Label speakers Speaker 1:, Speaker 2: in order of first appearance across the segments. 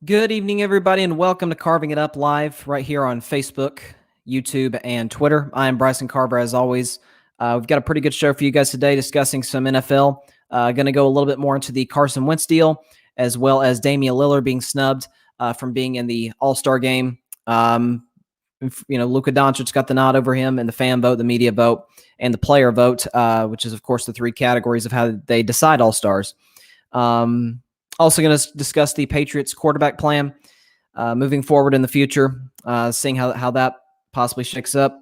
Speaker 1: Good evening, everybody, and welcome to Carving It Up Live right here on Facebook, YouTube, and Twitter. I am Bryson Carver, as always. We've got a pretty good show for you guys today, discussing some NFL. Going to go a little bit more into the Carson Wentz deal, as well as Damian Lillard being snubbed from being in the All-Star game. Luka Doncic got the nod over him in the fan vote, the media vote, and the player vote, which is, of course, the three categories of how they decide All-Stars. Also going to discuss the Patriots quarterback plan moving forward in the future, seeing how that possibly shakes up.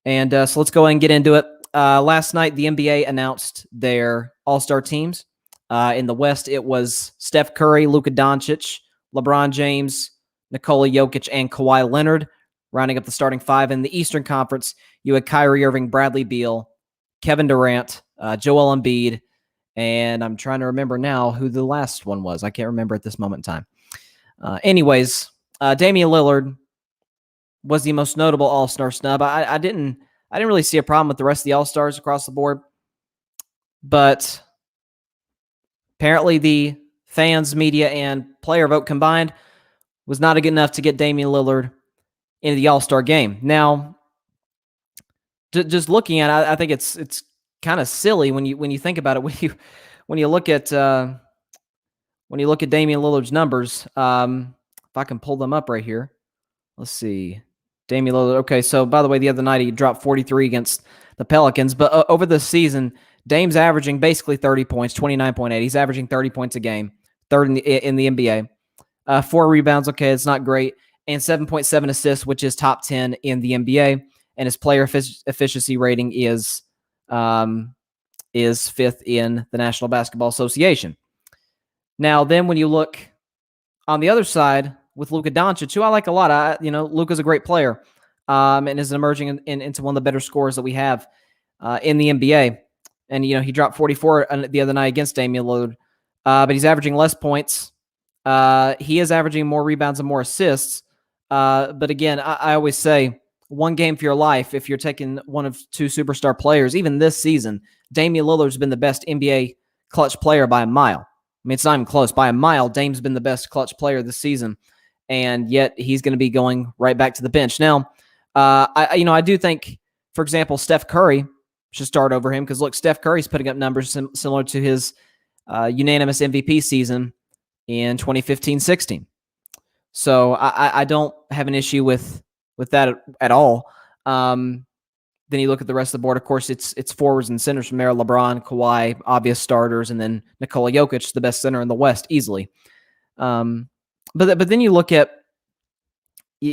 Speaker 1: And so let's go ahead and get into it. Last night, the NBA announced their all-star teams. In the West, it was Steph Curry, Luka Doncic, LeBron James, Nikola Jokic, and Kawhi Leonard, rounding up the starting five. In the Eastern Conference, you had Kyrie Irving, Bradley Beal, Kevin Durant, Joel Embiid, and I'm trying to remember now who the last one was. I can't remember at this moment in time. Anyways, Damian Lillard was the most notable All-Star snub. I didn't really see a problem with the rest of the All-Stars across the board, but apparently the fans, media, and player vote combined was not good enough to get Damian Lillard into the All-Star game. Now, just looking at it, I think it's kind of silly when you think about it. When you look at Damian Lillard's numbers, if I can pull them up right here, let's see. Damian Lillard. Okay, so by the way, the other night he dropped 43 against the Pelicans, but over the season, Dame's averaging basically 30 points, 29.8. He's averaging 30 points a game, third in the NBA. 4 rebounds. Okay, it's not great, and 7.7 assists, which is top 10 in the NBA, and his player efficiency rating is 5th in the National Basketball Association. Now, then when you look on the other side with Luka Doncic, who I like a lot, Luka's a great player and is emerging into one of the better scorers that we have in the NBA. And, he dropped 44 the other night against Damian Lillard, but he's averaging less points. He is averaging more rebounds and more assists. But again, I always say, one game for your life if you're taking one of two superstar players. Even this season, Damian Lillard's been the best NBA clutch player by a mile. I mean, it's not even close. By a mile, Dame's been the best clutch player this season, and yet he's going to be going right back to the bench. Now, I do think, for example, Steph Curry should start over him because, look, Steph Curry's putting up numbers similar to his unanimous MVP season in 2015-16. So I don't have an issue with that at all. Then you look at the rest of the board. Of course, it's forwards and centers from there. LeBron, Kawhi, obvious starters, and then Nikola Jokic, the best center in the West, easily. But then you look at the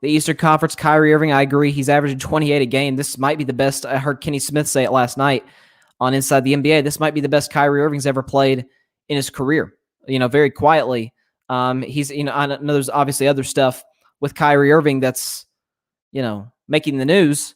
Speaker 1: Eastern Conference. Kyrie Irving, I agree, he's averaging 28 a game. This might be the best. I heard Kenny Smith say it last night on Inside the NBA. This might be the best Kyrie Irving's ever played in his career. Very quietly. He's, I know there's obviously other stuff with Kyrie Irving that's, making the news.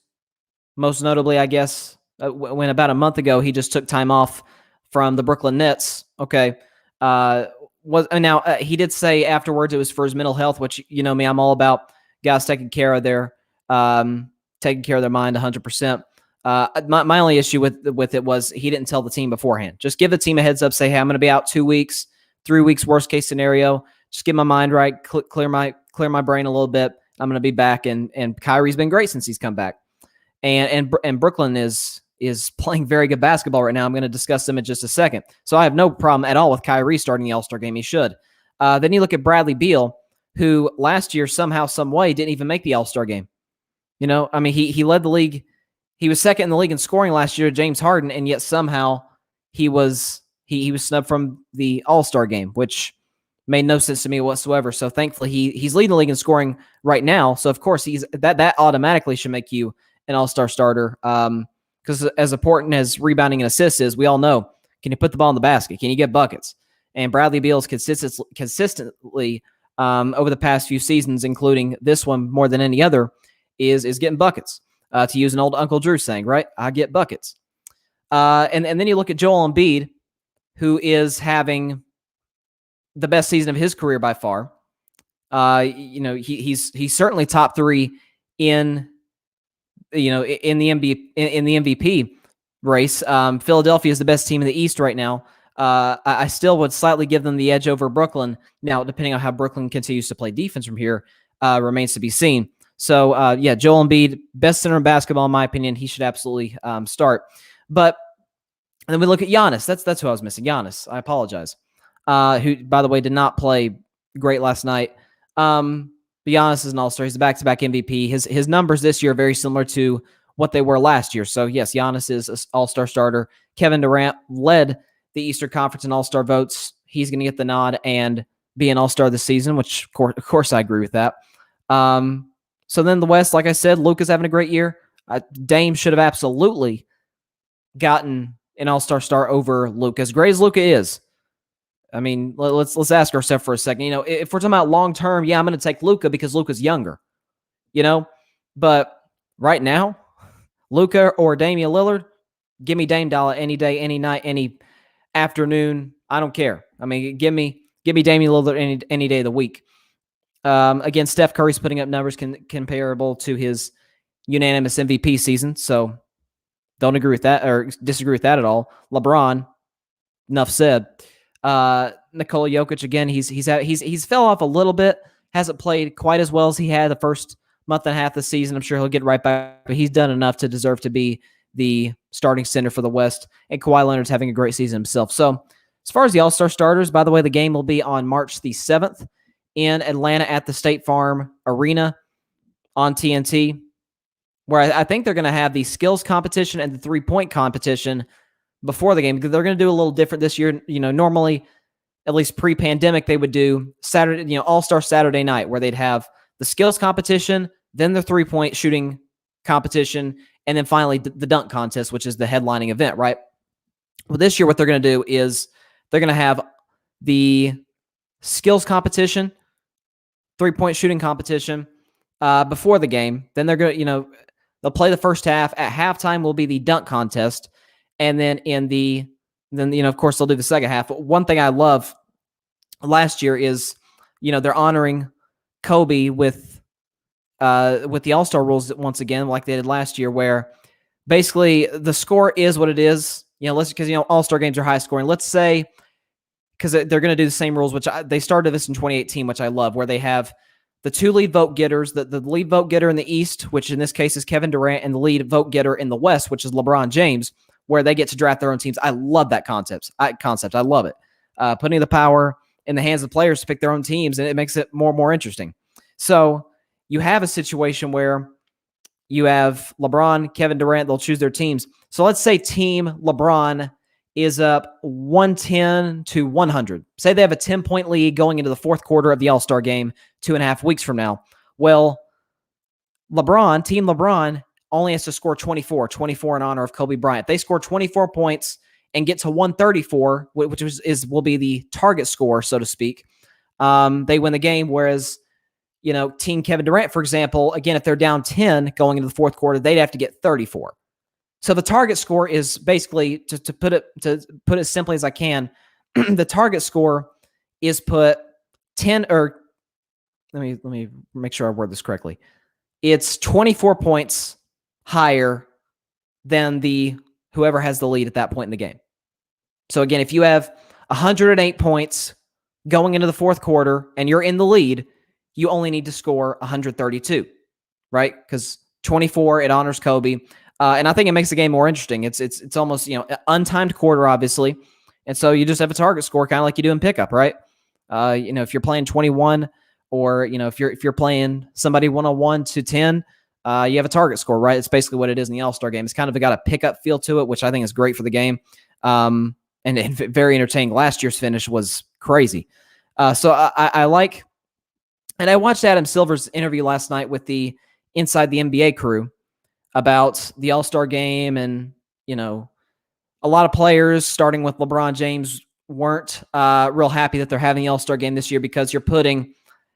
Speaker 1: Most notably, I guess, when about a month ago, he just took time off from the Brooklyn Nets. Okay. He did say afterwards it was for his mental health, which, me, I'm all about guys taking care of their mind 100%. My only issue with it was he didn't tell the team beforehand. Just give the team a heads up, say, hey, I'm going to be out 2 weeks, 3 weeks, worst case scenario. Just get my mind right, clear my brain a little bit. I'm going to be back, and Kyrie's been great since he's come back, and Brooklyn is playing very good basketball right now. I'm going to discuss them in just a second. So I have no problem at all with Kyrie starting the All-Star game. He should. Then you look at Bradley Beal, who last year somehow, some way didn't even make the All-Star game. He led the league. He was second in the league in scoring last year to James Harden, and yet somehow he was snubbed from the All-Star game, which made no sense to me whatsoever. So thankfully he's leading the league in scoring right now. So of course that automatically should make you an all-star starter. Because as important as rebounding and assists is, we all know, can you put the ball in the basket? Can you get buckets? And Bradley Beal's consistently over the past few seasons, including this one more than any other, is getting buckets. To use an old Uncle Drew saying, right? I get buckets. And then you look at Joel Embiid, who is having the best season of his career by far. He's certainly top 3 in the MVP race. Philadelphia is the best team in the East right now. I still would slightly give them the edge over Brooklyn. Now, depending on how Brooklyn continues to play defense from here, remains to be seen. So, yeah, Joel Embiid, best center in basketball, in my opinion. He should absolutely start. But then we look at Giannis. That's who I was missing. Giannis. I apologize. Who, by the way, did not play great last night. But Giannis is an all-star. He's a back-to-back MVP. His numbers this year are very similar to what they were last year. So, yes, Giannis is an all-star starter. Kevin Durant led the Eastern Conference in all-star votes. He's going to get the nod and be an all-star this season, which, of course, I agree with that. So then the West, like I said, Luka's having a great year. Dame should have absolutely gotten an all-star start over Luka. As great as Luka is, I mean, let's ask ourselves for a second. If we're talking about long-term, yeah, I'm going to take Luka because Luka's younger. But right now, Luka or Damian Lillard, give me Dame Dollar any day, any night, any afternoon. I don't care. I mean, give me Damian Lillard any day of the week. Again, Steph Curry's putting up numbers comparable to his unanimous MVP season, so don't agree with that or disagree with that at all. LeBron, enough said. Nikola Jokic, again, he's fell off a little bit. Hasn't played quite as well as he had the first month and a half of the season. I'm sure he'll get right back, but he's done enough to deserve to be the starting center for the West. And Kawhi Leonard's having a great season himself. So as far as the All-Star starters, by the way, the game will be on March the 7th in Atlanta at the State Farm Arena on TNT, where I think they're going to have the skills competition and the three-point competition before the game, because they're going to do a little different this year. Normally, at least pre-pandemic, they would do Saturday, All-Star Saturday night, where they'd have the skills competition, then the three-point shooting competition, and then finally the dunk contest, which is the headlining event, right? Well, this year, what they're going to do is they're going to have the skills competition, three-point shooting competition before the game. Then they're going to, they'll play the first half. At halftime will be the dunk contest. And then of course, they'll do the second half. But one thing I love last year is, they're honoring Kobe with the All-Star rules once again, like they did last year, where basically the score is what it is. Because All-Star games are high scoring. Let's say, because they're going to do the same rules, which they started this in 2018, which I love, where they have the two lead vote getters, the lead vote getter in the East, which in this case is Kevin Durant, and the lead vote getter in the West, which is LeBron James, where they get to draft their own teams. I love that concept. I love it. Putting the power in the hands of players to pick their own teams, and it makes it more and more interesting. So you have a situation where you have LeBron, Kevin Durant, they'll choose their teams. So let's say Team LeBron is up 110-100. Say they have a 10-point lead going into the fourth quarter of the All-Star game 2.5 weeks from now. Well, Team LeBron only has to score 24 in honor of Kobe Bryant. They score 24 points and get to 134, which will be the target score, so to speak. They win the game, whereas Team Kevin Durant, for example, again, if they're down 10 going into the fourth quarter, they'd have to get 34. So the target score is basically, to put it simply as I can, the target score is put 10, or let me make sure I word this correctly. It's 24 points higher than whoever has the lead at that point in the game. So again, if you have 108 points going into the fourth quarter and you're in the lead, you only need to score 132, right? Because 24, it honors Kobe. And I think it makes the game more interesting. It's almost, untimed quarter, obviously. And so you just have a target score, kind of like you do in pickup, right? If you're playing 21, or, if you're playing somebody 101 to 10, you have a target score, right? It's basically what it is in the All-Star game. It's kind of got a pickup feel to it, which I think is great for the game. And very entertaining. Last year's finish was crazy. So I like, and I watched Adam Silver's interview last night with the Inside the NBA crew about the All-Star game. And, a lot of players, starting with LeBron James, weren't real happy that they're having the All-Star game this year, because you're putting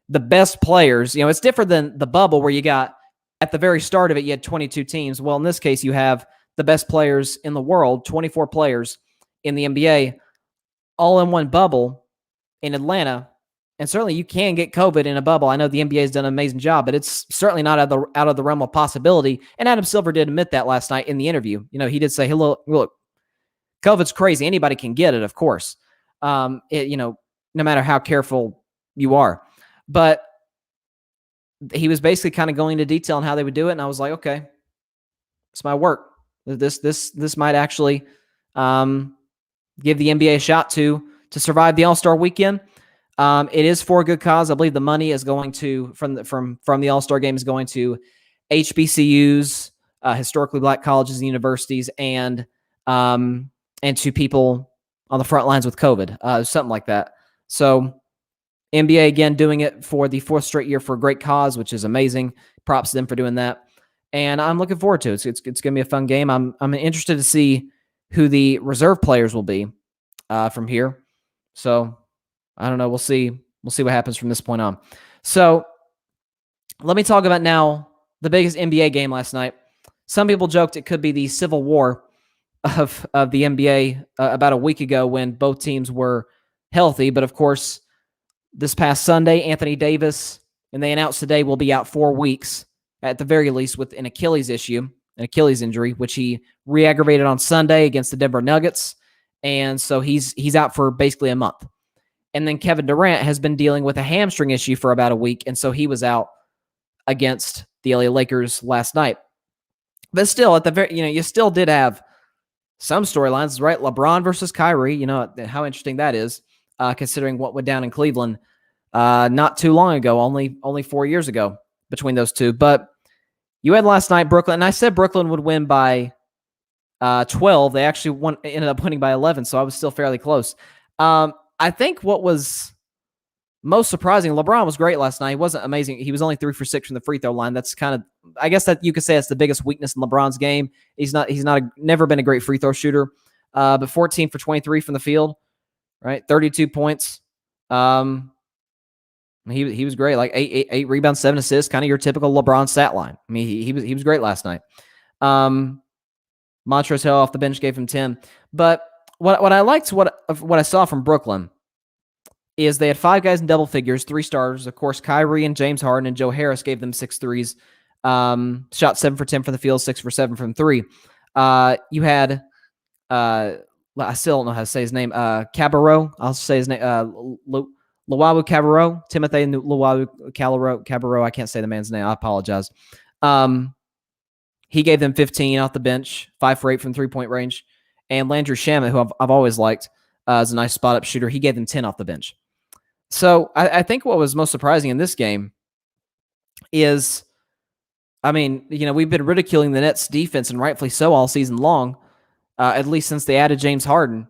Speaker 1: the best players, it's different than the bubble where you got, at the very start of it, you had 22 teams. Well, in this case, you have the best players in the world, 24 players in the NBA, all in one bubble in Atlanta. And certainly you can get COVID in a bubble. I know the NBA has done an amazing job, but it's certainly not out of the realm of possibility. And Adam Silver did admit that last night in the interview. He did say, hey, look, COVID's crazy. Anybody can get it, of course. No matter how careful you are. But he was basically kind of going into detail on how they would do it, and I was like, okay, this might work. This might actually give the NBA a shot to survive the All-Star weekend. It is for a good cause. I believe the money is going to from the All-Star game is going to HBCUs, historically black colleges and universities, and to people on the front lines with COVID, something like that. So NBA again doing it for the 4th straight year for a great cause, which is amazing. Props to them for doing that, and I'm looking forward to it. It's going to be a fun game. I'm interested to see who the reserve players will be from here. So I don't know. We'll see. We'll see what happens from this point on. So let me talk about now the biggest NBA game last night. Some people joked it could be the civil war of the NBA about a week ago when both teams were healthy. But of course, this past Sunday, Anthony Davis, and they announced today, will be out 4 weeks at the very least with an Achilles issue, an Achilles injury, which he re-aggravated on Sunday against the Denver Nuggets. And so he's out for basically a month. And then Kevin Durant has been dealing with a hamstring issue for about a week, and so he was out against the LA Lakers last night. But still, at the very, you still did have some storylines, right? LeBron versus Kyrie, how interesting that is, considering what went down in Cleveland not too long ago, only 4 years ago between those two. But you had last night Brooklyn, and I said Brooklyn would win by 12. They actually ended up winning by 11, so I was still fairly close. I think what was most surprising, LeBron was great last night. He wasn't amazing. He was only 3 for 6 from the free throw line. That's kind of, I guess that you could say that's the biggest weakness in LeBron's game. He's never been a great free throw shooter. But 14 for 23 from the field, right? 32 points. He was great. Like eight rebounds, 7 assists, kind of your typical LeBron stat line. I mean, he was great last night. Montrezl Harrell off the bench gave him 10. But what I liked, what I saw from Brooklyn is they had 5 guys in double figures, 3 starters. Of course, Kyrie and James Harden and Joe Harris gave them 6 threes. Shot 7 for 10 from the field, 6 for 7 from 3. You had, I still don't know how to say his name, Cabarrot. I'll say his name, Luwawu Cabarrot, Timothy Luwawu Cabarrot. I can't say the man's name. I apologize. He gave them 15 off the bench, 5 for 8 from 3-point range. And Landry Shamet, who I've always liked, is a nice spot-up shooter. He gave them 10 off the bench. So I think what was most surprising in this game is, we've been ridiculing the Nets' defense, and rightfully so, all season long, at least since they added James Harden.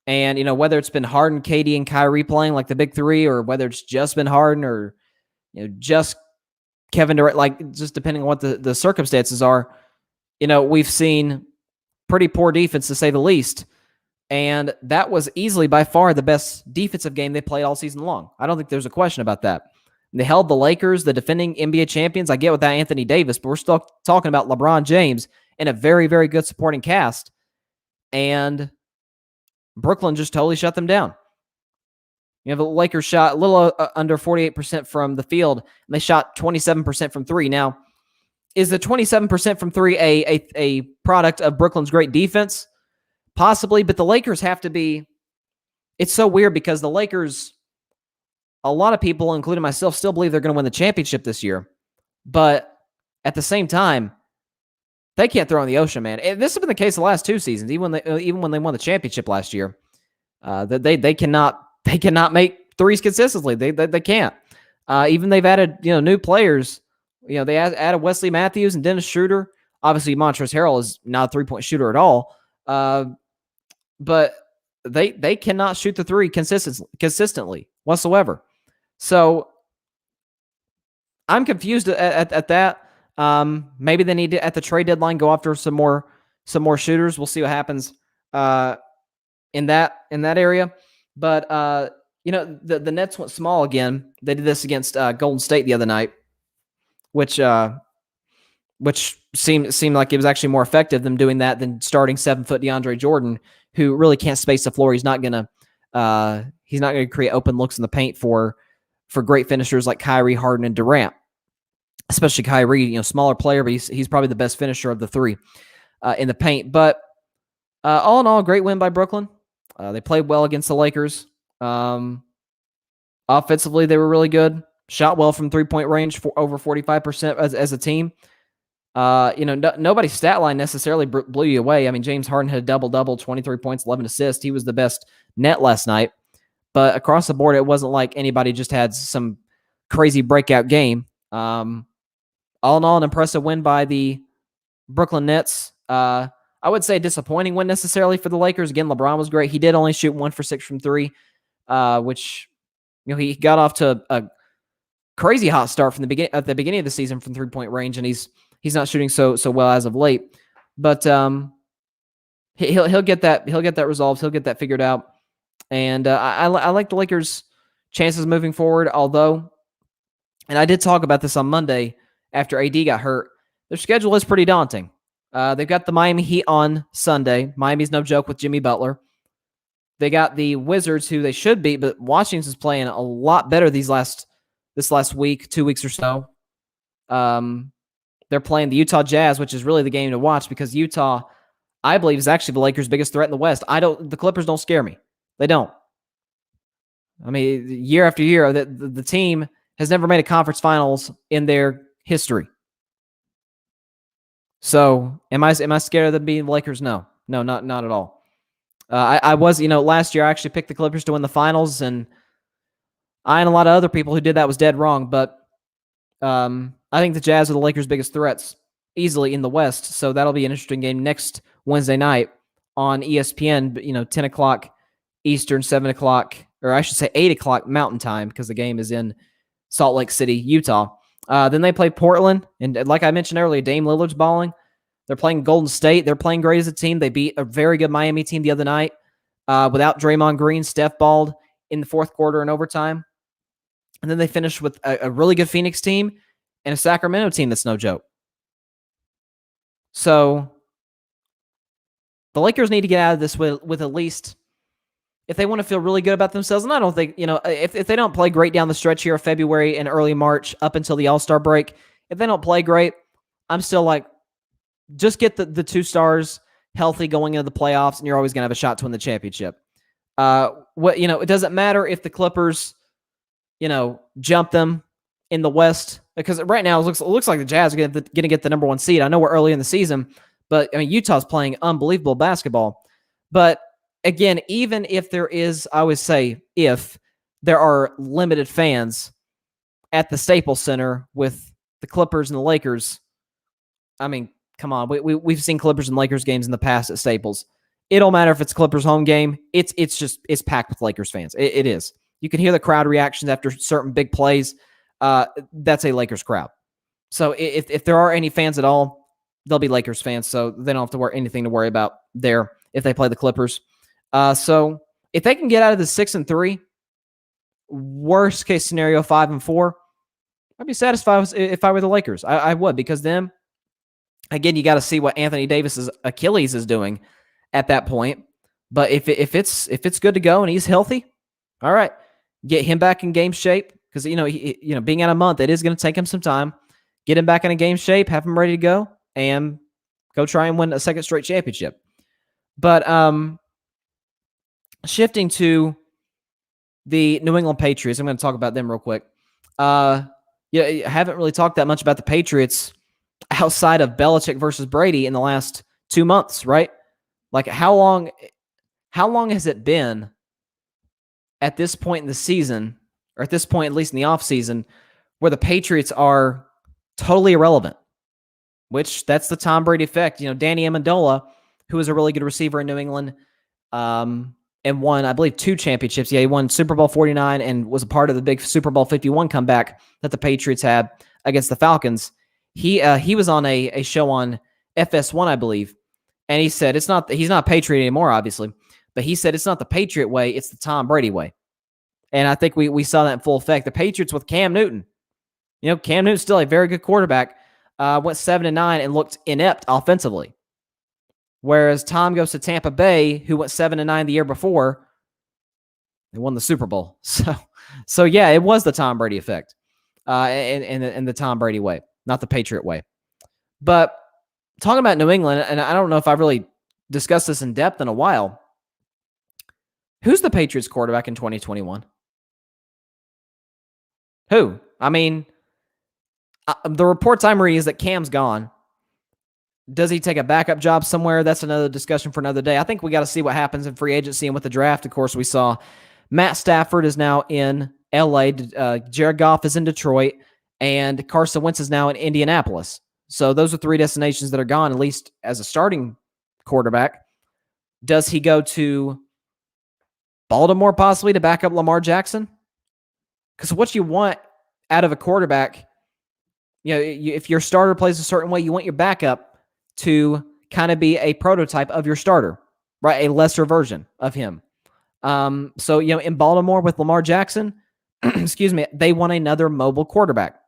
Speaker 1: And, whether it's been Harden, KD, and Kyrie playing like the big three, or whether it's just been Harden or, just Kevin Durant, like just depending on what the circumstances are, we've seen pretty poor defense, to say the least. And that was easily by far the best defensive game they played all season long. I don't think there's a question about that. They held the Lakers, the defending NBA champions. I get without Anthony Davis, but we're still talking about LeBron James and a very, very good supporting cast. And Brooklyn just totally shut them down. The Lakers shot a little under 48% from the field, and they shot 27% from 3. Now, is the 27% from 3 a product of Brooklyn's great defense? Possibly, but the Lakers have to be. It's so weird because the Lakers, a lot of people, including myself, still believe they're going to win the championship this year. But at the same time, they can't throw in the ocean, man. This has been the case the last 2 seasons, even when they won the championship last year. They cannot make threes consistently. They can't. Even they've added new players. They added Wesley Matthews and Dennis Schroeder. Obviously, Montrezl Harrell is not a 3-point shooter at all. But they cannot shoot the 3 consistently whatsoever. So I'm confused at that. Maybe they need to, at the trade deadline, go after some more shooters. We'll see what happens in that area. But the Nets went small again. They did this against Golden State the other night, which seemed like it was actually more effective them doing that than starting 7-foot DeAndre Jordan, who really can't space the floor. He's not gonna create open looks in the paint for great finishers like Kyrie, Harden, and Durant. Especially Kyrie, smaller player, but he's probably the best finisher of the 3 in the paint. But All in all, great win by Brooklyn. They played well against the Lakers. Offensively, they were really good. Shot well from 3-point range for over 45% as a team. Nobody's stat line necessarily blew you away. I mean, James Harden had a double-double, 23 points, 11 assists. He was the best net last night. But across the board, it wasn't like anybody just had some crazy breakout game. All in all, an impressive win by the Brooklyn Nets. I would say a disappointing win necessarily for the Lakers. Again, LeBron was great. He did only shoot 1 for 6 from 3, which he got off to a crazy hot start from at the beginning of the season from 3-point range, and he's not shooting so well as of late. But he'll get that resolved. He'll get that figured out. And I like the Lakers' chances moving forward. Although, and I did talk about this on Monday after AD got hurt, their schedule is pretty daunting. They've got the Miami Heat on Sunday. Miami's no joke with Jimmy Butler. They got the Wizards, who they should beat, but Washington's playing a lot better this last week, 2 weeks or so. They're playing the Utah Jazz, which is really the game to watch because Utah, I believe, is actually the Lakers' biggest threat in the West. The Clippers don't scare me. They don't. I mean, year after year, the team has never made a conference finals in their history. So, am I scared of them being the Lakers? No, not at all. I was, last year I actually picked the Clippers to win the finals, and I and a lot of other people who did that was dead wrong. But I think the Jazz are the Lakers' biggest threats easily in the West. So that'll be an interesting game next Wednesday night on ESPN. 10 o'clock Eastern, 7 o'clock, or I should say 8 o'clock Mountain Time, because the game is in Salt Lake City, Utah. Then they play Portland, and like I mentioned earlier, Dame Lillard's balling. They're playing Golden State. They're playing great as a team. They beat a very good Miami team the other night without Draymond Green. Steph balled in the fourth quarter and overtime. And then they finished with a really good Phoenix team and a Sacramento team that's no joke. So the Lakers need to get out of this with at least, if they want to feel really good about themselves, and I don't think, if they don't play great down the stretch here of February and early March up until the All-Star break, if they don't play great, I'm still like, just get the 2 stars healthy going into the playoffs, and you're always going to have a shot to win the championship. It doesn't matter if the Clippers, jump them in the West, because right now it looks like the Jazz are going to get the number 1 seed. I know we're early in the season, but Utah's playing unbelievable basketball. But again, even if there is, I would say, if there are limited fans at the Staples Center with the Clippers and the Lakers, I mean, come on, we've seen Clippers and Lakers games in the past at Staples. It don't matter if it's Clippers home game. It's packed with Lakers fans. It is. You can hear the crowd reactions after certain big plays. That's a Lakers crowd. So if there are any fans at all, they'll be Lakers fans. So they don't have to anything to worry about there if they play the Clippers. So if they can get out of the 6-3, worst case scenario 5-4, I'd be satisfied if I were the Lakers. I would, because then, again, you got to see what Anthony Davis's Achilles is doing at that point. But if it's good to go and he's healthy, all right, get him back in game shape, because being out a month, it is going to take him some time. Get him back in a game shape, have him ready to go, and go try and win a second straight championship. But shifting to the New England Patriots, I'm going to talk about them real quick. I haven't really talked that much about the Patriots outside of Belichick versus Brady in the last 2 months, right? Like, how long has it been at this point in the season, or at this point, at least in the offseason, where the Patriots are totally irrelevant? Which, that's the Tom Brady effect. Danny Amendola, who is a really good receiver in New England, and won, I believe, 2 championships. Yeah, he won Super Bowl 49 and was a part of the big Super Bowl 51 comeback that the Patriots had against the Falcons. He was on a show on FS1, I believe, and he said he's not a Patriot anymore, obviously, but he said it's not the Patriot way, it's the Tom Brady way. And I think we saw that in full effect. The Patriots with Cam Newton. Cam Newton's still a very good quarterback, went 7-9 and looked inept offensively. Whereas Tom goes to Tampa Bay, who went 7-9 the year before, and won the Super Bowl. So yeah, it was the Tom Brady effect, in the Tom Brady way, not the Patriot way. But talking about New England, and I don't know if I really discussed this in depth in a while. Who's the Patriots quarterback in 2021? Who? I mean, the reports I'm reading is that Cam's gone. Does he take a backup job somewhere? That's another discussion for another day. I think we got to see what happens in free agency and with the draft. Of course, we saw Matt Stafford is now in LA. Jared Goff is in Detroit, and Carson Wentz is now in Indianapolis. So those are three destinations that are gone, at least as a starting quarterback. Does he go to Baltimore possibly to back up Lamar Jackson? Because what you want out of a quarterback, if your starter plays a certain way, you want your backup to kind of be a prototype of your starter, right? A lesser version of him. So, in Baltimore with Lamar Jackson, excuse me, they want another mobile quarterback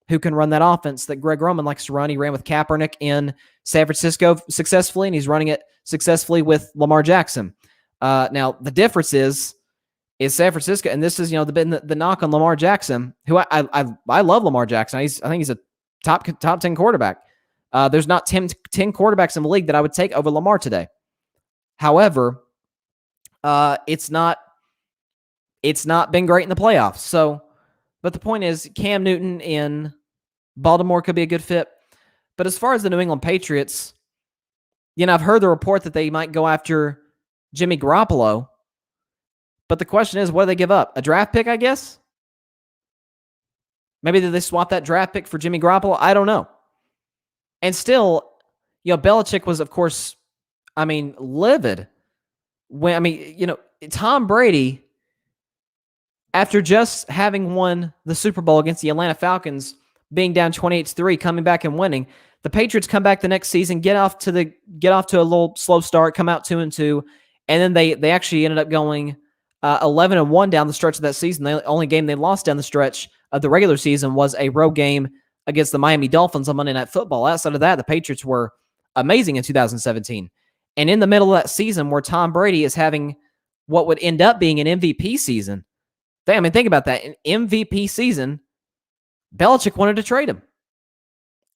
Speaker 1: who can run that offense that Greg Roman likes to run. He ran with Kaepernick in San Francisco successfully, and he's running it successfully with Lamar Jackson. Now, the difference is San Francisco, and this is, the knock on Lamar Jackson, who I love Lamar Jackson. I think he's a top 10 quarterback. There's not 10 quarterbacks in the league that I would take over Lamar today. However, it's not been great in the playoffs. So, but the point is, Cam Newton in Baltimore could be a good fit. But as far as the New England Patriots, I've heard the report that they might go after Jimmy Garoppolo. But the question is, what do they give up? A draft pick, I guess? Maybe did they swap that draft pick for Jimmy Garoppolo? I don't know. And still, Belichick was, of course, livid. Tom Brady, after just having won the Super Bowl against the Atlanta Falcons, being down 28-3, coming back and winning, the Patriots come back the next season, get off to a little slow start, come out 2-2, and then they actually ended up going 11-1 down the stretch of that season. The only game they lost down the stretch of the regular season was a road game against the Miami Dolphins on Monday Night Football. Outside of that, the Patriots were amazing in 2017. And in the middle of that season where Tom Brady is having what would end up being an MVP season, think about that. An MVP season, Belichick wanted to trade him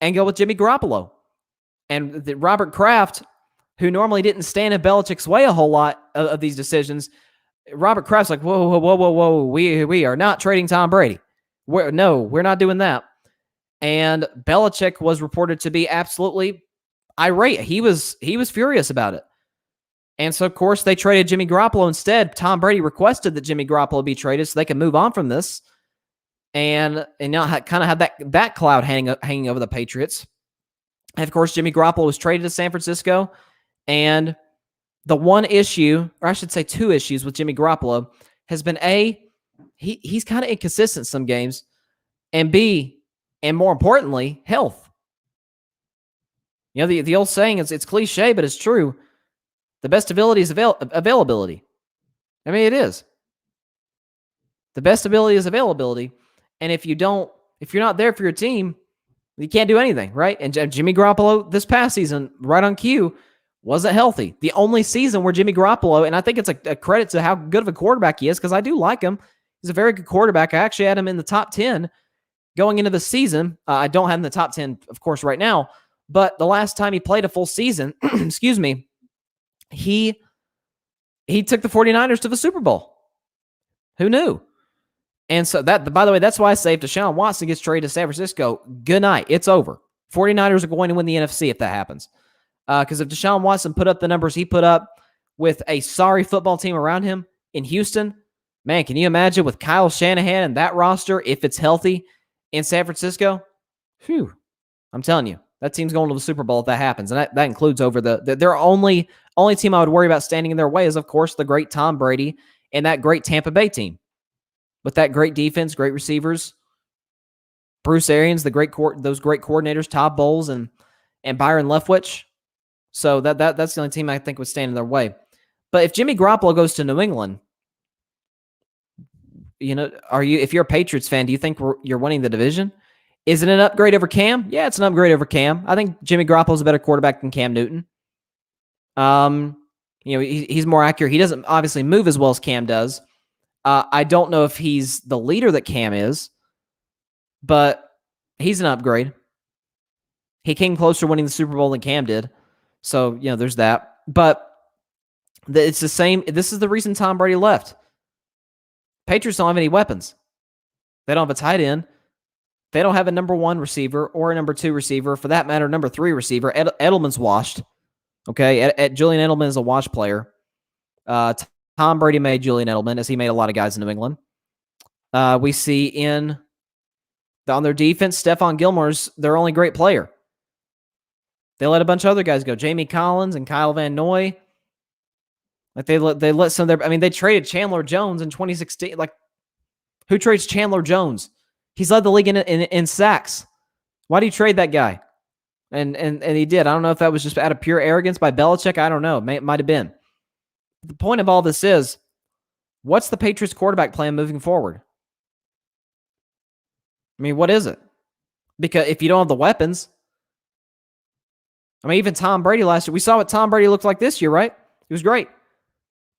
Speaker 1: and go with Jimmy Garoppolo. And Robert Kraft, who normally didn't stand in Belichick's way a whole lot of these decisions, Robert Kraft's like, whoa. We are not trading Tom Brady. We're not doing that. And Belichick was reported to be absolutely irate. He was furious about it. And so, of course, they traded Jimmy Garoppolo instead. Tom Brady requested that Jimmy Garoppolo be traded so they can move on from this. And now kind of have that cloud hanging over the Patriots. And, of course, Jimmy Garoppolo was traded to San Francisco. And the one issue, or I should say two issues with Jimmy Garoppolo, has been A, he's kind of inconsistent some games, and B, and more importantly, health. The old saying is, it's cliche, but it's true. The best ability is availability. It is. The best ability is availability. And if you're not there for your team, you can't do anything, right? And Jimmy Garoppolo this past season, right on cue, wasn't healthy. The only season where Jimmy Garoppolo, and I think it's a credit to how good of a quarterback he is, because I do like him. He's a very good quarterback. I actually had him in the top 10 going into the season. I don't have him in the top 10, of course, right now. But the last time he played a full season, excuse me, he took the 49ers to the Super Bowl. Who knew? And so that, by the way, that's why I say if Deshaun Watson gets traded to San Francisco, good night. It's over. 49ers are going to win the NFC if that happens. Because if Deshaun Watson put up the numbers he put up with a sorry football team around him in Houston, man, can you imagine with Kyle Shanahan and that roster, if it's healthy in San Francisco? Phew. I'm telling you, that team's going to the Super Bowl if that happens. And that includes over their only team I would worry about standing in their way is, of course, the great Tom Brady and that great Tampa Bay team. With that great defense, great receivers, Bruce Arians, those great coordinators, Todd Bowles and Byron Leftwich. So that's the only team I think would stand in their way. But if Jimmy Garoppolo goes to New England, if you're a Patriots fan, do you think you're winning the division? Is it an upgrade over Cam? Yeah, it's an upgrade over Cam. I think Jimmy Garoppolo's a better quarterback than Cam Newton. He's more accurate. He doesn't obviously move as well as Cam does. I don't know if he's the leader that Cam is, but he's an upgrade. He came closer to winning the Super Bowl than Cam did. So, there's that. But it's the same. This is the reason Tom Brady left. Patriots don't have any weapons. They don't have a tight end. They don't have a number 1 receiver or a number 2 receiver. For that matter, number 3 receiver. Edelman's washed. Okay, Julian Edelman is a washed player. Tom Brady made Julian Edelman, as he made a lot of guys in New England. We see on their defense, Stephon Gilmore's their only great player. They let a bunch of other guys go. Jamie Collins and Kyle Van Noy. Like they let some of their, they traded Chandler Jones in 2016. Like, who trades Chandler Jones? He's led the league in sacks. Why do you trade that guy? And he did. I don't know if that was just out of pure arrogance by Belichick. I don't know. It might have been. The point of all this is, what's the Patriots quarterback plan moving forward? What is it? Because if you don't have the weapons, even Tom Brady last year, we saw what Tom Brady looked like this year, right? He was great.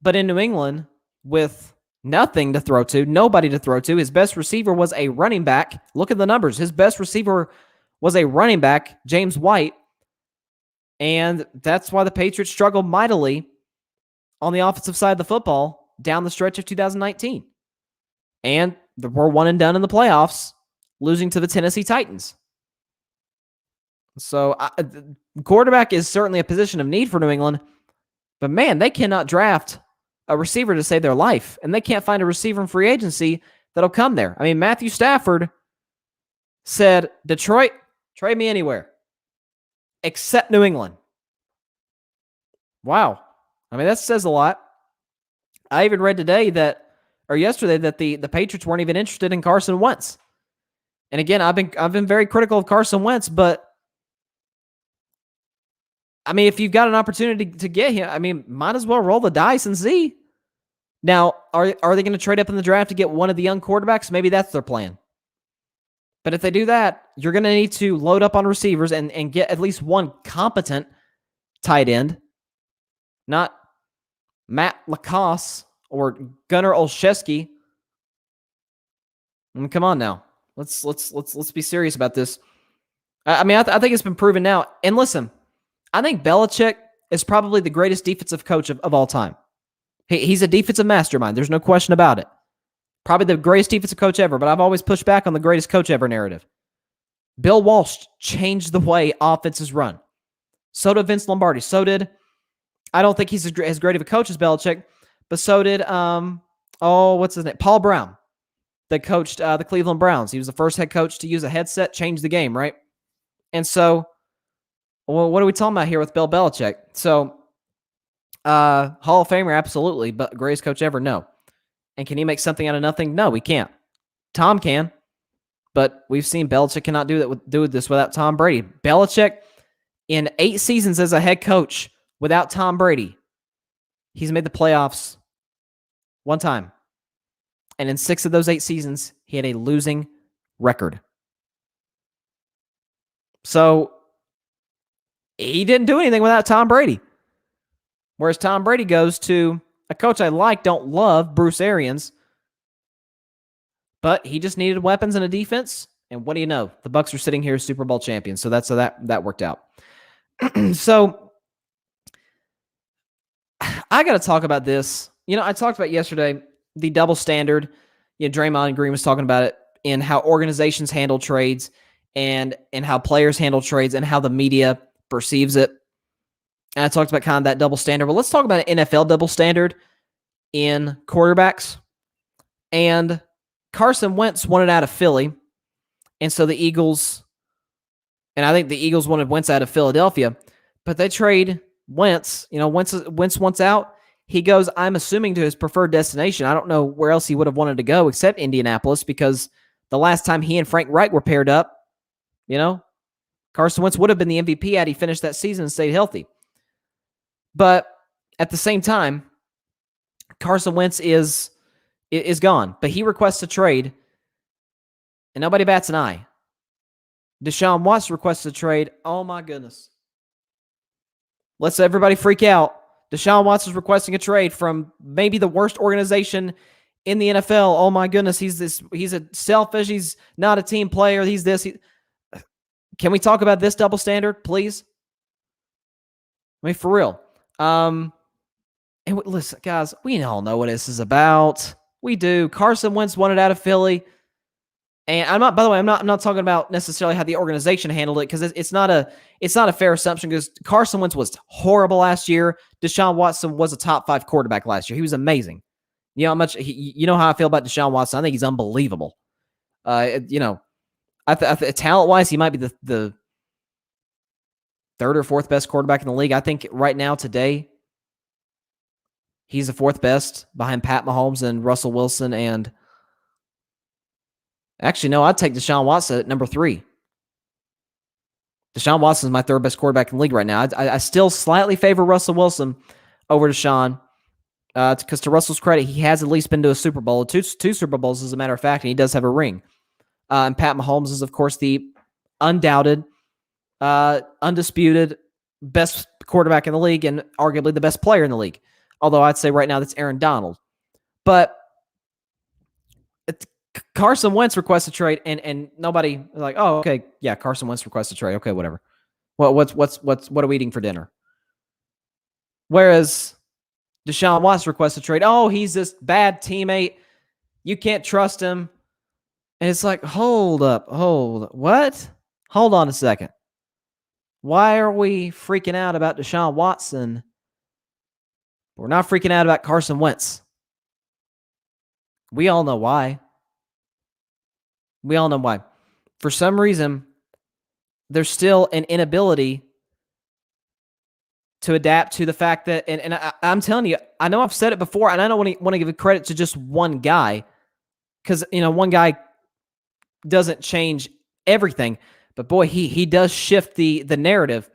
Speaker 1: But in New England, with nothing to throw to, nobody to throw to, his best receiver was a running back. Look at the numbers. His best receiver was a running back, James White. And that's why the Patriots struggled mightily on the offensive side of the football down the stretch of 2019. And we're one and done in the playoffs, losing to the Tennessee Titans. So quarterback is certainly a position of need for New England. But man, they cannot draft a receiver to save their life. And they can't find a receiver in free agency that'll come there. Matthew Stafford said, Detroit, trade me anywhere except New England. Wow. That says a lot. I even read yesterday that the Patriots weren't even interested in Carson Wentz. And again, I've been very critical of Carson Wentz, but if you've got an opportunity to get him, might as well roll the dice and see. Now, are they going to trade up in the draft to get one of the young quarterbacks? Maybe that's their plan. But if they do that, you're going to need to load up on receivers and get at least one competent tight end, not Matt Lacoste or Gunnar Olszewski. Come on now. Let's be serious about this. I think it's been proven now. And listen, I think Belichick is probably the greatest defensive coach of all time. He's a defensive mastermind. There's no question about it. Probably the greatest defensive coach ever, but I've always pushed back on the greatest coach ever narrative. Bill Walsh changed the way offenses run. So did Vince Lombardi. I don't think he's as great of a coach as Belichick, but so did, what's his name? Paul Brown, that coached the Cleveland Browns. He was the first head coach to use a headset, change the game, right? And so, what are we talking about here with Bill Belichick? So, Hall of Famer, absolutely, but greatest coach ever, no. And can he make something out of nothing? No, he can't. Tom can, but we've seen Belichick cannot do this without Tom Brady. Belichick, in 8 seasons as a head coach without Tom Brady, he's made the playoffs 1 time. And in 6 of those 8 seasons, he had a losing record. So, he didn't do anything without Tom Brady. Whereas Tom Brady goes to a coach I don't love, Bruce Arians, but he just needed weapons and a defense. And what do you know? The Bucs are sitting here as Super Bowl champions. So that's how that worked out. So I got to talk about this. I talked about yesterday the double standard. Draymond Green was talking about it in how organizations handle trades and how players handle trades and how the media perceives it. And I talked about kind of that double standard. But let's talk about an NFL double standard in quarterbacks. And Carson Wentz wanted out of Philly. And so the Eagles, and I think the Eagles wanted Wentz out of Philadelphia, but they trade Wentz. Wentz wants out. He goes, I'm assuming, to his preferred destination. I don't know where else he would have wanted to go except Indianapolis, because the last time he and Frank Reich were paired up, Carson Wentz would have been the MVP had he finished that season and stayed healthy. But at the same time, Carson Wentz is gone. But he requests a trade, and nobody bats an eye. Deshaun Watson requests a trade. Oh, my goodness. Let's everybody freak out. Deshaun Watson's requesting a trade from maybe the worst organization in the NFL. Oh, my goodness. He's a selfish. He's not a team player. He's this. Can we talk about this double standard, please? For real. And listen, guys, we all know what this is about. We do. Carson Wentz wanted out of Philly. And I'm not, by the way, I'm not talking about necessarily how the organization handled it, because it's not a fair assumption, because Carson Wentz was horrible last year. Deshaun Watson was a top 5 quarterback last year. He was amazing. You know how much you know how I feel about Deshaun Watson. I think he's unbelievable. Talent wise, he might be the 3rd or 4th best quarterback in the league. I think right now today, he's the 4th best behind Pat Mahomes and Russell Wilson. And actually, no, I'd take Deshaun Watson at number 3. Deshaun Watson is my 3rd best quarterback in the league right now. I still slightly favor Russell Wilson over Deshaun, because to Russell's credit, he has at least been to a Super Bowl, two Super Bowls, as a matter of fact, and he does have a ring. And Pat Mahomes is, of course, the undoubted, undisputed best quarterback in the league, and arguably the best player in the league. Although I'd say right now that's Aaron Donald. But Carson Wentz requests a trade, and nobody like, oh, okay, yeah, Carson Wentz requests a trade. Okay, whatever. Well, what are we eating for dinner? Whereas Deshaun Watson requests a trade. Oh, he's this bad teammate. You can't trust him. And it's like, hold up. What? Hold on a second. Why are we freaking out about Deshaun Watson? We're not freaking out about Carson Wentz. We all know why. For some reason, there's still an inability to adapt to the fact that, and I'm telling you, I know I've said it before, and I don't want to give credit to just one guy, because one guy doesn't change everything, but boy, he does shift the narrative.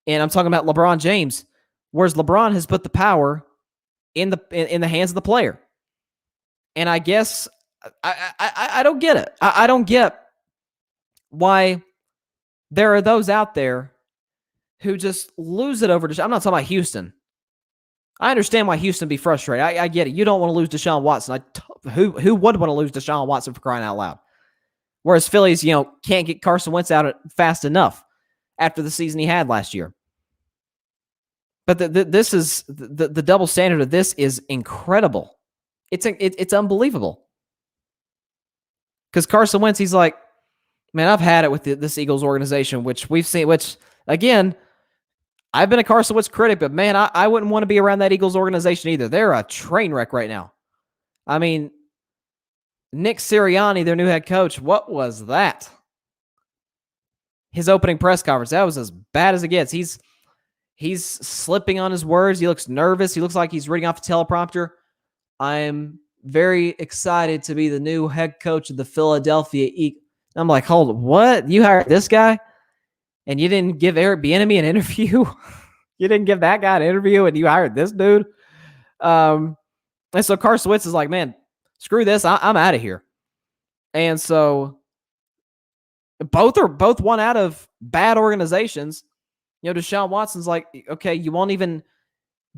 Speaker 1: And I'm talking about LeBron James, whereas LeBron has put the power in the hands of the player. And I guess I don't get it. I don't get why there are those out there who just lose it over Deshaun. I'm not talking about Houston. I understand why Houston be frustrated. I get it. You don't want to lose Deshaun Watson. Who would want to lose Deshaun Watson, for crying out loud? Whereas Phillies, can't get Carson Wentz out fast enough after the season he had last year. But this is the double standard of this is incredible. It's unbelievable. Because Carson Wentz, he's like, man, I've had it with this Eagles organization, which we've seen, which, again, I've been a Carson Wentz critic, but man, I wouldn't want to be around that Eagles organization either. They're a train wreck right now. I mean, Nick Sirianni, their new head coach, what was that? His opening press conference, that was as bad as it gets. He's slipping on his words. He looks nervous. He looks like he's reading off a teleprompter. I'm very excited to be the new head coach of the Philadelphia Eagles. I'm like, hold on, what? You hired this guy? And you didn't give Eric Bieniemy an interview? You didn't give that guy an interview, and you hired this dude? And so Carson Wentz is like, man, screw this. I'm out of here. And so both one out of bad organizations. Deshaun Watson's like, okay, you won't even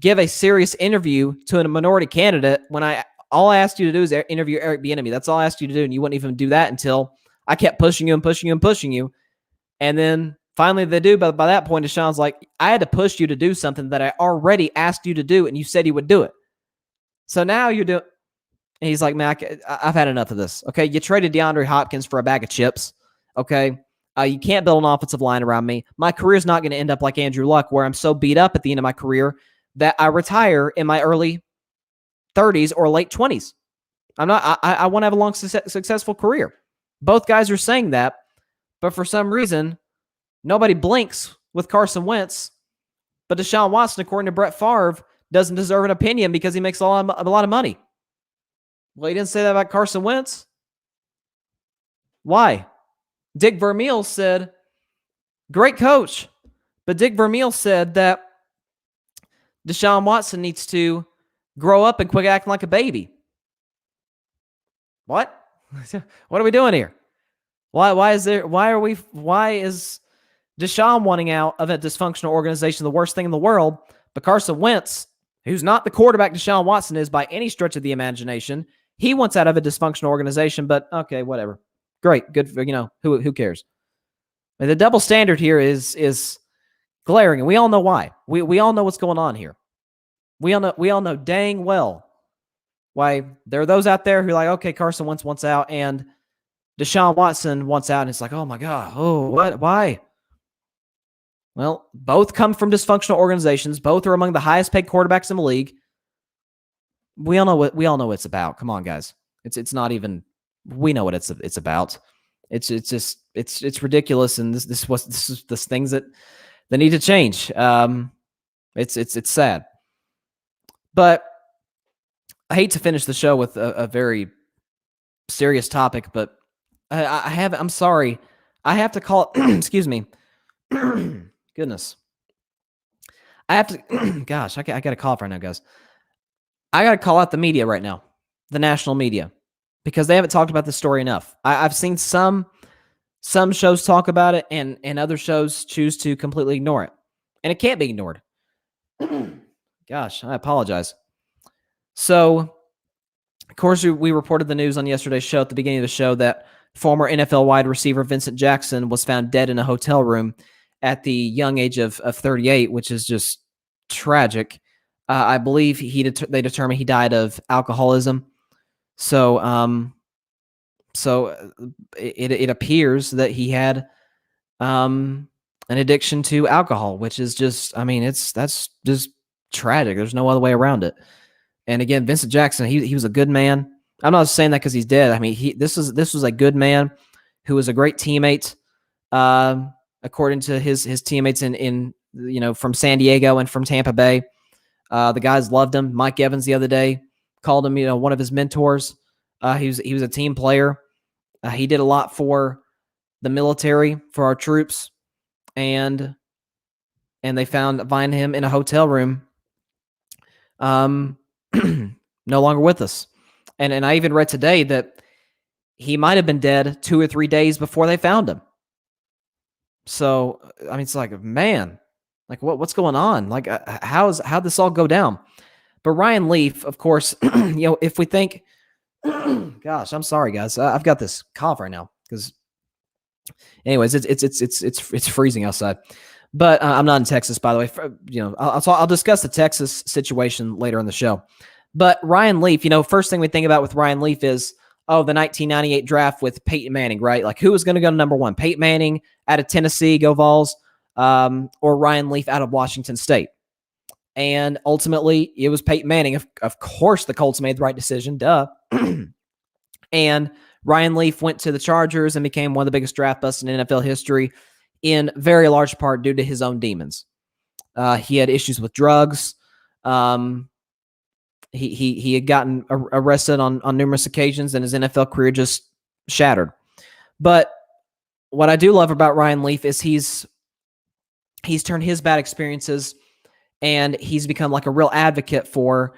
Speaker 1: give a serious interview to a minority candidate when all I asked you to do is interview Eric Bieniemy. That's all I asked you to do, and you wouldn't even do that until I kept pushing you and pushing you and pushing you. And then finally they do, but by that point, Deshaun's like, I had to push you to do something that I already asked you to do, and you said you would do it. So now you're doing, and he's like, man, I've had enough of this. Okay, you traded DeAndre Hopkins for a bag of chips. Okay, you can't build an offensive line around me. My career's not going to end up like Andrew Luck, where I'm so beat up at the end of my career that I retire in my early 30s or late 20s. I want to have a long, successful career. Both guys are saying that, but for some reason, nobody blinks with Carson Wentz. But Deshaun Watson, according to Brett Favre, doesn't deserve an opinion because he makes a lot of money. Well, he didn't say that about Carson Wentz. Why? Dick Vermeil said, great coach, but Dick Vermeil said that Deshaun Watson needs to grow up and quit acting like a baby. What? What are we doing here? Why is Deshaun wanting out of a dysfunctional organization the worst thing in the world, but Carson Wentz, who's not the quarterback Deshaun Watson is by any stretch of the imagination, he wants out of a dysfunctional organization, but okay, whatever. Great, good for, who cares? The double standard here is glaring, and we all know why. We all know what's going on here. We all know dang well why there are those out there who are like, okay, Carson Wentz wants out, and Deshaun Watson wants out, and it's like, oh my God, oh, what? Why? Well, both come from dysfunctional organizations. Both are among the highest paid quarterbacks in the league. We all know what it's about. Come on, guys. It's not even. We know what it's about. It's ridiculous, and this is the things that need to change. It's sad, but I hate to finish the show with a very serious topic, but I'm sorry. I have to call it, excuse me. Goodness. I have to, gosh, I got to cough right now, guys. I got to call out the media right now, the national media, because they haven't talked about this story enough. I've seen some shows talk about it, and other shows choose to completely ignore it. And it can't be ignored. Gosh, I apologize. So, of course, we reported the news on yesterday's show at the beginning of the show that former NFL wide receiver Vincent Jackson was found dead in a hotel room at the young age of 38, which is just tragic. I believe they determined he died of alcoholism. So, it appears that he had an addiction to alcohol, which is just, I mean, that's just tragic. There's no other way around it. And again, Vincent Jackson, he was a good man. I'm not saying that because he's dead. I mean, this was a good man who was a great teammate, according to his teammates in from San Diego and from Tampa Bay. The guys loved him. Mike Evans the other day called him, one of his mentors. He was a team player. He did a lot for the military, for our troops, and they find him in a hotel room. No longer with us. And I even read today that he might have been dead 2 or 3 days before they found him. So, I mean, it's like, man, like what's going on? Like, how'd this all go down? But Ryan Leaf, of course, if we think, gosh, I'm sorry, guys. I've got this cough right now because, anyways, it's freezing outside. But I'm not in Texas, by the way. I'll discuss the Texas situation later in the show. But Ryan Leaf, first thing we think about with Ryan Leaf is, the 1998 draft with Peyton Manning, right? Like, who was going to go to number one? Peyton Manning out of Tennessee, go Vols, or Ryan Leaf out of Washington State? And ultimately, it was Peyton Manning. Of course, the Colts made the right decision, duh. And Ryan Leaf went to the Chargers and became one of the biggest draft busts in NFL history, in very large part due to his own demons. He had issues with drugs. He had gotten arrested on numerous occasions, and his NFL career just shattered. But what I do love about Ryan Leaf is he's turned his bad experiences, and he's become like a real advocate for,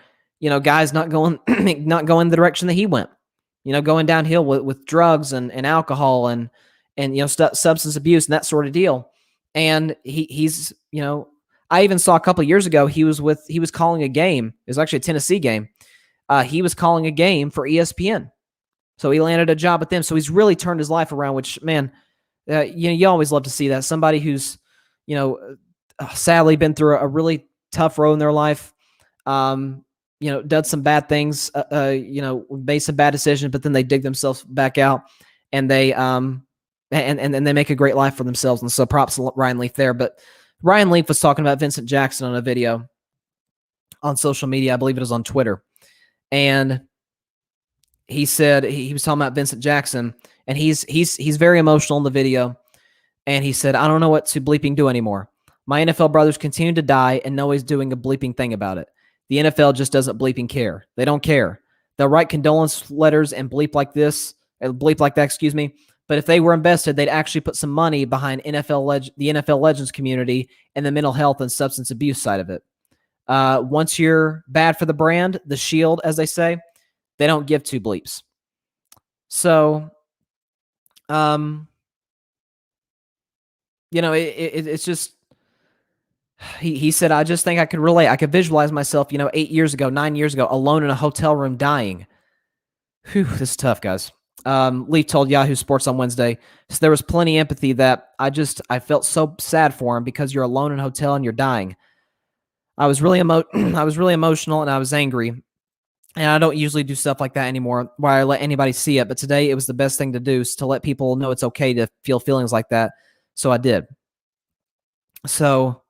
Speaker 1: guys not going the direction that he went, going downhill with drugs and alcohol and substance abuse and that sort of deal. And he's I even saw a couple of years ago, he was calling a game. It was actually a Tennessee game. He was calling a game for ESPN. So he landed a job with them. So he's really turned his life around, which, man, you always love to see that. Somebody who's, sadly been through a really tough road in their life, done some bad things, made some bad decisions, but then they dig themselves back out, and they and they make a great life for themselves. And so props to Ryan Leaf there. But Ryan Leaf was talking about Vincent Jackson on a video on social media. I believe it was on Twitter. And he said he was talking about Vincent Jackson, and he's very emotional in the video. And he said, "I don't know what to bleeping do anymore. My NFL brothers continue to die, and nobody's doing a bleeping thing about it. The NFL just doesn't bleeping care. They don't care. They'll write condolence letters and bleep like that, excuse me. But if they were invested, they'd actually put some money behind the NFL legends community and the mental health and substance abuse side of it. Once you're bad for the brand, the shield, as they say, they don't give two bleeps." So, it's just, he said, "I just think I could relate. I could visualize myself, 9 years ago, alone in a hotel room dying." Whew, this is tough, guys. Leaf told Yahoo Sports on Wednesday, "So there was plenty of empathy that I felt so sad for him because you're alone in a hotel and you're dying. I was really I was really emotional and I was angry. And I don't usually do stuff like that anymore where I let anybody see it. But today it was the best thing to do, is to let people know it's okay to feel feelings like that. So I did. So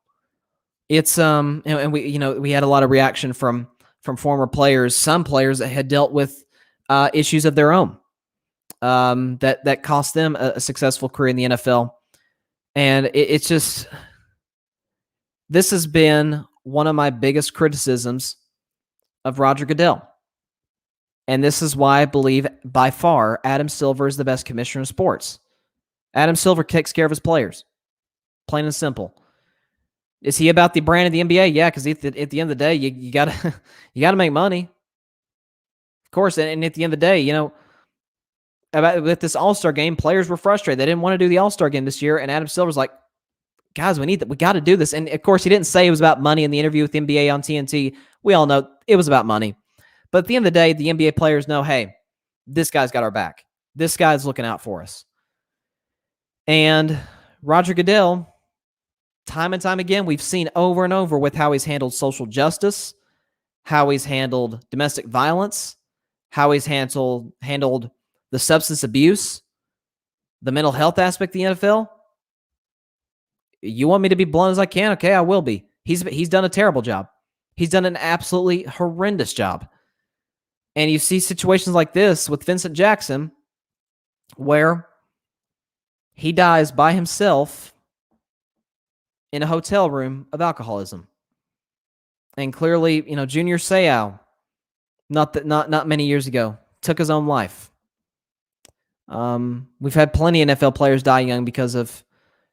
Speaker 1: it's and we we had a lot of reaction from former players, some players that had dealt with issues of their own that cost them a successful career in the NFL. And it's just, this has been one of my biggest criticisms of Roger Goodell. And this is why I believe by far Adam Silver is the best commissioner of sports. Adam Silver takes care of his players, plain and simple. Is he about the brand of the NBA? Yeah, because at the end of the day, you gotta you gotta make money, of course. And at the end of the day, with this All-Star game, players were frustrated. They didn't want to do the All-Star game this year, and Adam Silver's like, guys, we got to do this. And of course, he didn't say it was about money in the interview with the NBA on TNT. We all know it was about money. But at the end of the day, the NBA players know, hey, this guy's got our back. This guy's looking out for us. And Roger Goodell, time and time again, we've seen over and over with how he's handled social justice, how he's handled domestic violence, how he's handled the substance abuse, the mental health aspect of the NFL. You want me to be blunt as I can? Okay, I will be. He's done a terrible job. He's done an absolutely horrendous job. And you see situations like this with Vincent Jackson, where he dies by himself in a hotel room of alcoholism. And clearly, Junior Seau, not many years ago, took his own life. We've had plenty of NFL players die young because of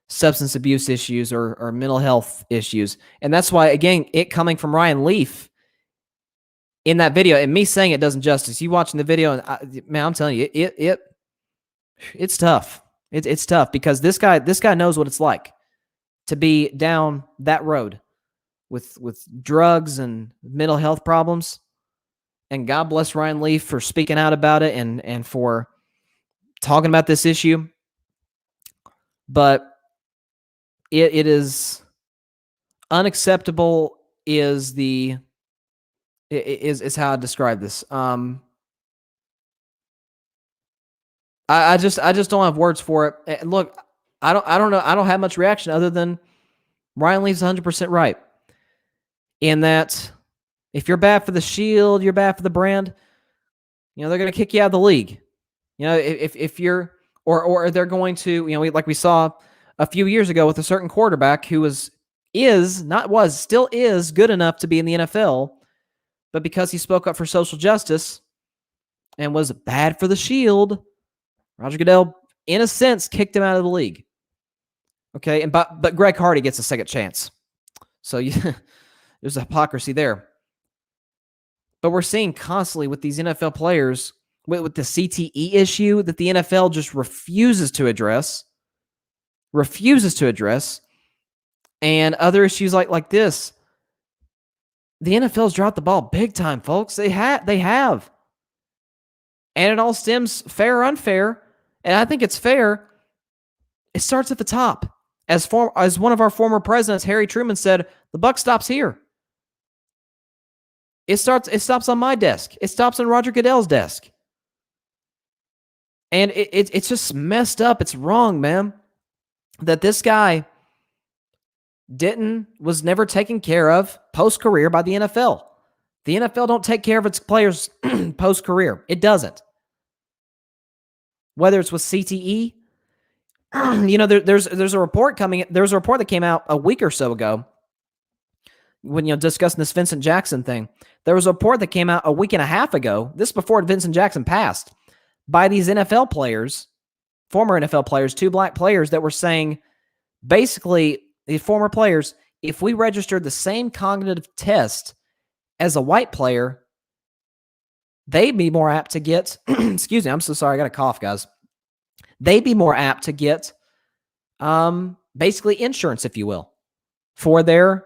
Speaker 1: substance abuse issues or mental health issues. And that's why, again, it coming from Ryan Leaf in that video, and me saying it doesn't justice. You watching the video, and man, I'm telling you, it's tough. It's tough because this guy knows what it's like to be down that road with drugs and mental health problems. And God bless Ryan Leaf for speaking out about it and for talking about this issue. But it is unacceptable is how I describe this. I just don't have words for it. And look, I don't know. I don't have much reaction other than Ryan Leaf's 100% right in that if you're bad for the shield, you're bad for the brand. They're going to kick you out of the league. If you're or they're going to, like we saw a few years ago with a certain quarterback who still is good enough to be in the NFL, but because he spoke up for social justice and was bad for the shield, Roger Goodell, in a sense, kicked him out of the league. Okay, but Greg Hardy gets a second chance. So there's a hypocrisy there. But we're seeing constantly with these NFL players, with the CTE issue that the NFL just refuses to address, and other issues like this. The NFL's dropped the ball big time, folks. They have. And it all stems, fair or unfair, and I think it's fair, it starts at the top. As one of our former presidents, Harry Truman, said, the buck stops here. It stops on my desk. It stops on Roger Goodell's desk. And it's just messed up. It's wrong, man. That this guy was never taken care of post-career by the NFL. The NFL don't take care of its players post-career. It doesn't. Whether it's with CTE, there's a report coming. There's a report that came out a week or so ago when discussing this Vincent Jackson thing. There was a report that came out a week and a half ago. This before Vincent Jackson passed, by these NFL players, former NFL players, 2 black players that were saying, basically, the former players, if we registered the same cognitive test as a white player, they'd be more apt to get, excuse me, I'm so sorry, I got a cough, guys. They'd be more apt to get basically insurance, if you will, for their,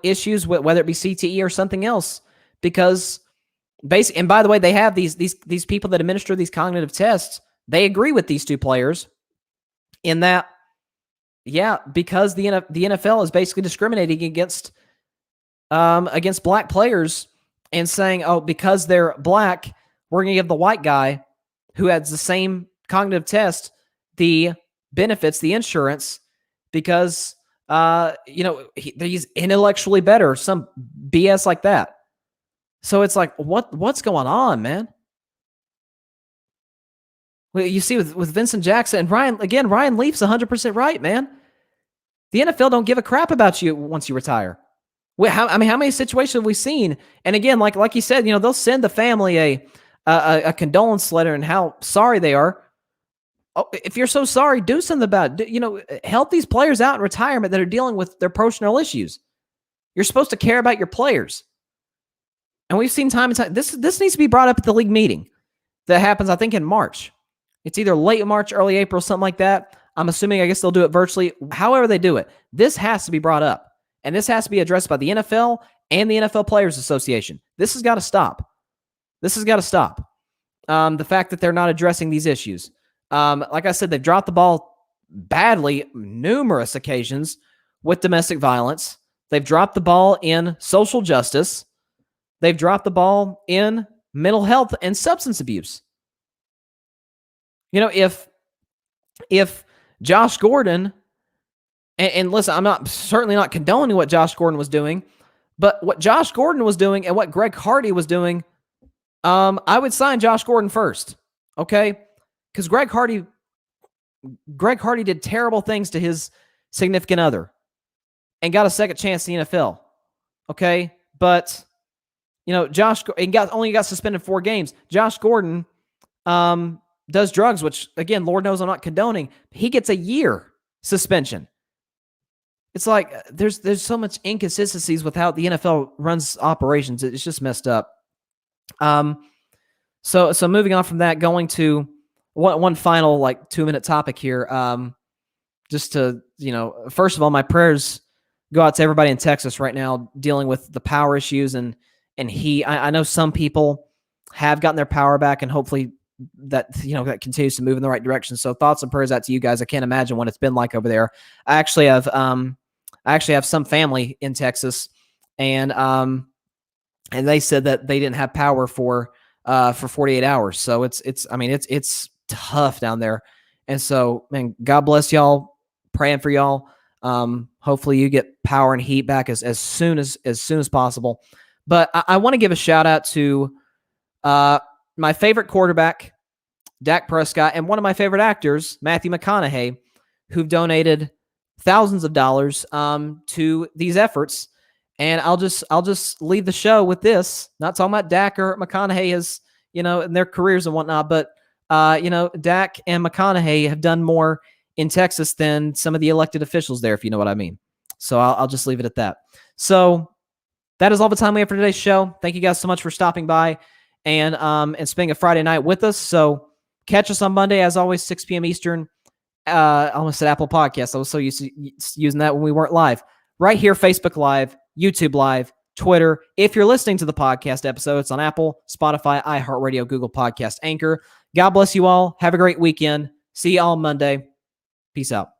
Speaker 1: issues, whether it be CTE or something else. Because basically, and by the way, they have these people that administer these cognitive tests. They agree with these 2 players in that, yeah, because the NFL is basically discriminating against against black players and saying, oh, because they're black, we're going to give the white guy who has the same cognitive test the benefits, the insurance, because he's intellectually better, some BS like that. So it's like, what's going on, man? Well, you see with Vincent Jackson and Ryan Leaf's 100% right, man. The NFL don't give a crap about you once you retire. How many situations have we seen? And again, like you said, they'll send the family a condolence letter and how sorry they are. Oh, if you're so sorry, do something about it. Help these players out in retirement that are dealing with their personal issues. You're supposed to care about your players. And we've seen time and time. This needs to be brought up at the league meeting that happens, I think, in March. It's either late March, early April, something like that. I'm assuming, I guess they'll do it virtually. However they do it, this has to be brought up. And this has to be addressed by the NFL and the NFL Players Association. This has got to stop. This has got to stop. The fact that they're not addressing these issues. Like I said, they've dropped the ball badly numerous occasions with domestic violence. They've dropped the ball in social justice. They've dropped the ball in mental health and substance abuse. If Josh Gordon, and listen, I'm certainly not condoning what Josh Gordon was doing, but what Josh Gordon was doing and what Greg Hardy was doing, I would sign Josh Gordon first, okay? Because Greg Hardy did terrible things to his significant other and got a second chance in the NFL, okay? But Josh only got suspended 4 games. Josh Gordon does drugs, which again, Lord knows I'm not condoning. He gets a year suspension. It's like there's so much inconsistencies with how the NFL runs operations. It's just messed up. So moving on from that, going to one final 2-minute topic here. Just to first of all, my prayers go out to everybody in Texas right now dealing with the power issues and heat. I know some people have gotten their power back, and hopefully that that continues to move in the right direction. So thoughts and prayers out to you guys. I can't imagine what it's been like over there. I actually have some family in Texas, and they said that they didn't have power for 48 hours. So it's tough down there. And so, man, God bless y'all. Praying for y'all. Hopefully you get power and heat back as soon as possible. But I want to give a shout out to my favorite quarterback, Dak Prescott, and one of my favorite actors, Matthew McConaughey, who've donated thousands of dollars to these efforts. And I'll just leave the show with this. Not talking about Dak or McConaughey as in their careers and whatnot, but Dak and McConaughey have done more in Texas than some of the elected officials there, if you know what I mean. So I'll just leave it at that. So that is all the time we have for today's show. Thank you guys so much for stopping by and spending a Friday night with us. So catch us on Monday, as always, 6 p.m. Eastern. I almost said Apple Podcasts. I was so used to using that when we weren't live. Right here, Facebook Live, YouTube Live, Twitter. If you're listening to the podcast episode, it's on Apple, Spotify, iHeartRadio, Google Podcast, Anchor. God bless you all. Have a great weekend. See you all Monday. Peace out.